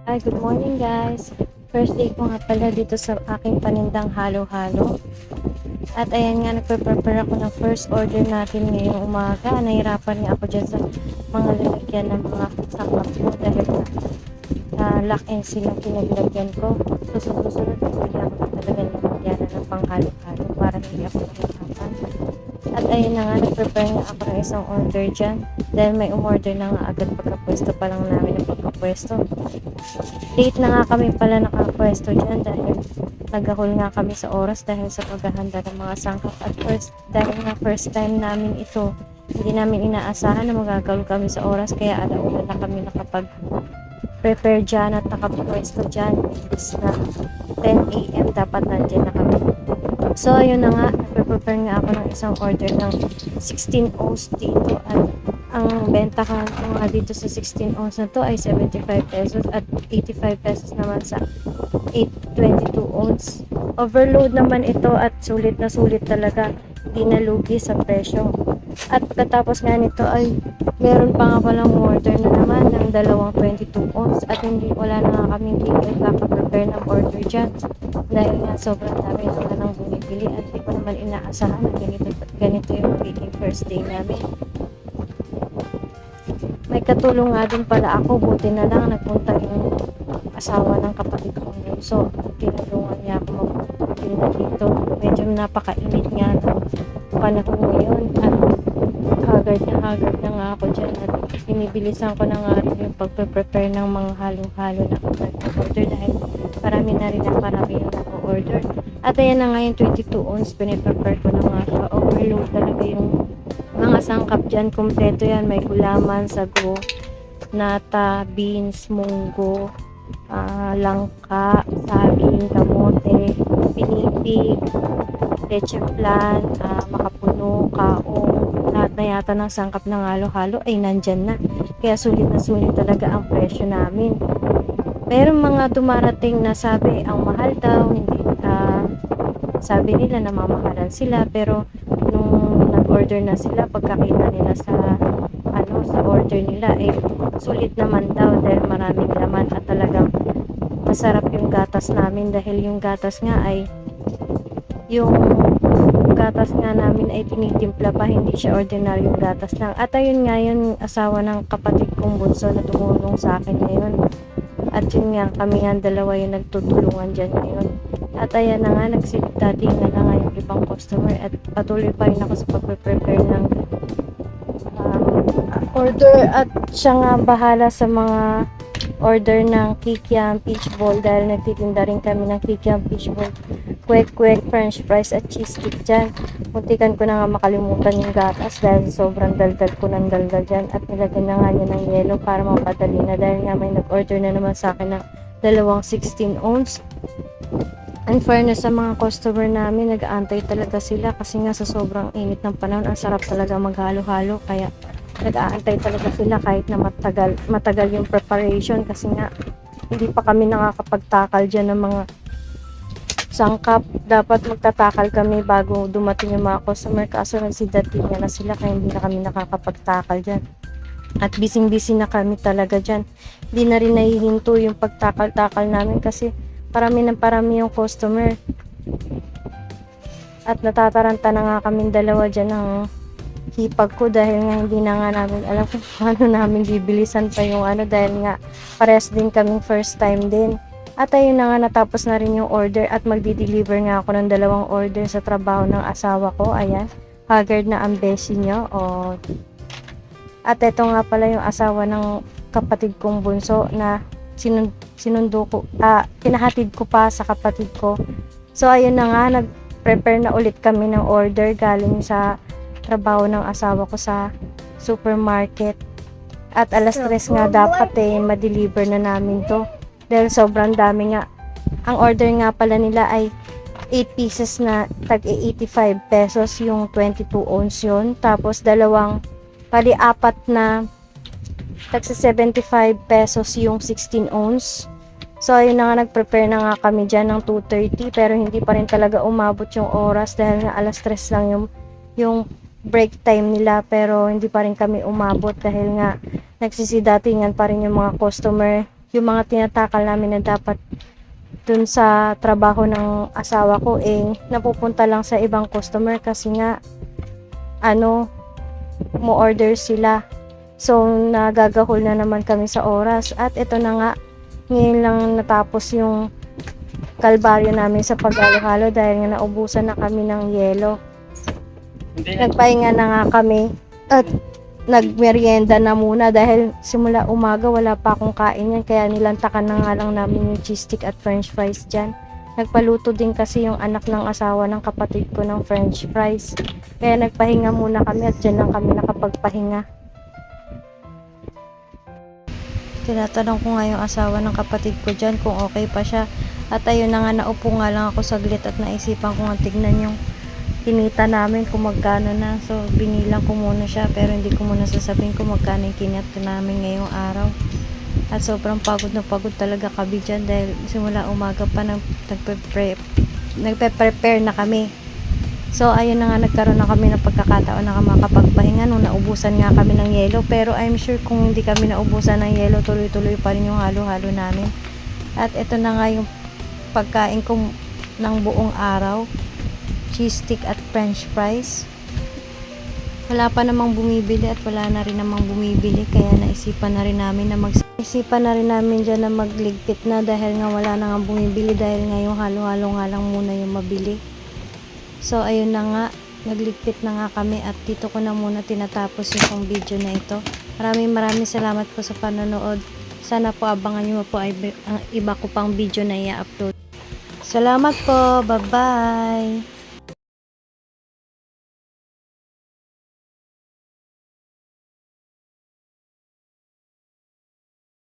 Hi, good morning guys. First day ko nga pala dito sa aking panindang halo-halo. At ayan nga, nagpe-prepare ako ng first order natin ngayong umaga. Nahirapan nga ako dyan sa mga lalagyan ng mga sangkap ko dahil lock and seal ang pinaglagyan ko. So, susunod na pili ako na talaga ng lagyan ng panghalo-halo para hindi ako nahirapan. At ayun na nga, nag-prepare nga ako ng isang order dyan. Dahil may umorder na nga agad pagkapwesto pa lang namin ng pagkapwesto. Late na nga kami pala nakapwesto dyan dahil nagahol nga kami sa oras dahil sa paghahanda ng mga sangkap. At dahil nga first time namin ito, hindi namin inaasahan na magagahol kami sa oras kaya alauna na kami nakapag-prepare dyan at nakapwesto dyan. Imbis na 10 a.m. dapat nandyan na kami. So, ayun na nga, nagpe-prepare nga ako ng isang order ng 16 ounce dito at ang benta ko nga dito sa 16 ounce na to ay 75 pesos at 85 pesos naman sa 822 ounce. Overload naman ito at sulit na sulit talaga, hindi nalugi sa presyo. At pagkatapos nga nito ay meron pa nga palang order na naman ng dalawang 22 ounce at wala na nga kaming tigil kaka-prepare ng order dyan dahil nga sobrang dami naman ng bumibili at di ko naman inaasahan na ganito yung magiging first day namin. May katulong nga din pala ako, buti na lang nagpunta yung asawa ng kapatid kong bunso. Tinulungan niya ako magpunta dito. Medyo napakainit nga ng panahon ngayon at haggard na nga ako dyan at binibilisan ko na nga rin yung pagpe-prepare ng mga halong-halo na order dahil parami yung nag-order. At ayan na nga yung 22 ounce, piniprepare ko na nga siya. Overload talaga yung mga sangkap dyan, kompleto yan. May gulaman, sago, nata, beans, munggo, langka, saging, kamote, pinipig, leche flan, makapuno, kaong, lahat na yata ng sangkap ng halo-halo ay nandyan na. Kaya sulit na sulit talaga ang presyo namin. Merong mga dumarating na sabi ang mahal daw, hindi, sabi nila na mamahalan sila, pero nung nag-order na sila, pagkakita nila sa order nila ay sulit naman daw dahil maraming laman at talagang masarap yung gatas namin dahil yung gatas nga namin ay tinitimpla pa, hindi siya ordinaryong gatas lang. At ayun nga yung asawa ng kapatid kong bunso na tumulong sa akin ngayon. At yun nga, kami nga dalawa yung nagtutulungan dyan ngayon. At ayan na nga, nagsidatingan na nga yung ibang customer at patuloy pa rin ako sa pagpe-prepare ng order at siya nga bahala sa mga order ng kikiam peach ball dahil nagtitinda rin kami ng kikiam peach ball, kwek-kwek, french fries at cheese stick dyan. Muntikan ko na nga makalimutan yung gatas dahil sobrang daldal ko ng daldal dyan at nilagyan na nga niya ng yelo para mapadali na dahil nga may nag-order na naman sa akin ng dalawang 16 ounce. In fairness sa mga customer namin, nag-aantay talaga sila kasi nga sa sobrang init ng panahon, ang sarap talaga maghalo-halo kaya nag-aantay talaga sila kahit na matagal yung preparation kasi nga hindi pa kami nakakapagtakal dyan ng mga sangkap. Dapat magtatakal kami bago dumating yung mga customer kaso nagsidating na sila kaya hindi na kami nakakapagtakal dyan. At busy na kami talaga dyan. Hindi na rin nahihinto yung pagtakal-takal namin kasi parami yung customer. At natataranta na nga kami dalawa dyan ng hipag ko dahil nga hindi na nga namin alam kung paano namin bibilisan pa yung dahil nga parehas din kaming first time din. At ayun na nga, natapos na rin yung order at magdi-deliver nga ako ng dalawang order sa trabaho ng asawa ko. Ayan, haggard na ang beshi nyo. At eto nga pala yung asawa ng kapatid kong bunso na sinundo ko, pinahatid ko pa sa kapatid ko. So ayun na nga, nag-prepare na ulit kami ng order galing sa trabaho ng asawa ko sa supermarket. At alas 3 nga dapat ma-deliver na namin to dahil sobrang dami nga. Ang order nga pala nila ay 8 pieces na tag 85 pesos yung 22 ounce yun, tapos apat na tag 75 pesos yung 16 ounce. So ayun na nga, nag-prepare na nga kami dyan ng 2:30 pero hindi pa rin talaga umabot yung oras dahil nga alas 3 lang yung break time nila, pero hindi pa rin kami umabot dahil nga nagsisidatingan pa rin yung mga customer. yung mga tinatakal namin na dapat dun sa trabaho ng asawa ko napupunta lang sa ibang customer kasi nga mo order sila. So nagagahol na naman kami sa oras at ito na nga, ngayon lang natapos yung kalbaryo namin sa paghalo-halo dahil nga naubusan na kami ng yelo. Nagpahinga na nga kami at nagmerienda na muna dahil simula umaga wala pa akong kain yan, kaya nilantakan na nga lang namin yung cheese stick at french fries dyan. Nagpaluto din kasi yung anak ng asawa ng kapatid ko ng french fries, kaya nagpahinga muna kami at dyan lang kami nakapagpahinga. Tinatanong ko nga yung asawa ng kapatid ko dyan kung okay pa siya, at ayun na nga, naupo nga lang ako saglit at naisipan ko nga tignan yung kinita namin kung magkano na. So binilang ko muna siya, pero hindi ko muna sasabihin kung magkano yung kinita namin ngayong araw. At sobrang pagod na pagod talaga kami dyan dahil simula umaga pa nagpe-prepare na kami. So ayun na nga, nagkaroon na kami ng pagkakataon na makapagpahinga nung naubusan nga kami ng yelo, pero I'm sure kung hindi kami naubusan ng yelo, tuloy-tuloy pa rin yung halo-halo namin. At ito na nga yung pagkain ko ng buong araw, cheese stick at french fries. Wala pa namang bumibili at wala na rin namang bumibili, kaya naisipan na rin namin dyan na magligpit na dahil nga wala na nga bumibili, dahil nga yung halo-halo nga lang muna yung mabili. So ayun na nga, nagligpit na nga kami at dito ko na muna tinatapos yung video na ito. Maraming salamat po sa panonood. Sana po abangan nyo po ang iba ko pang video na i-upload. Salamat po, bye bye.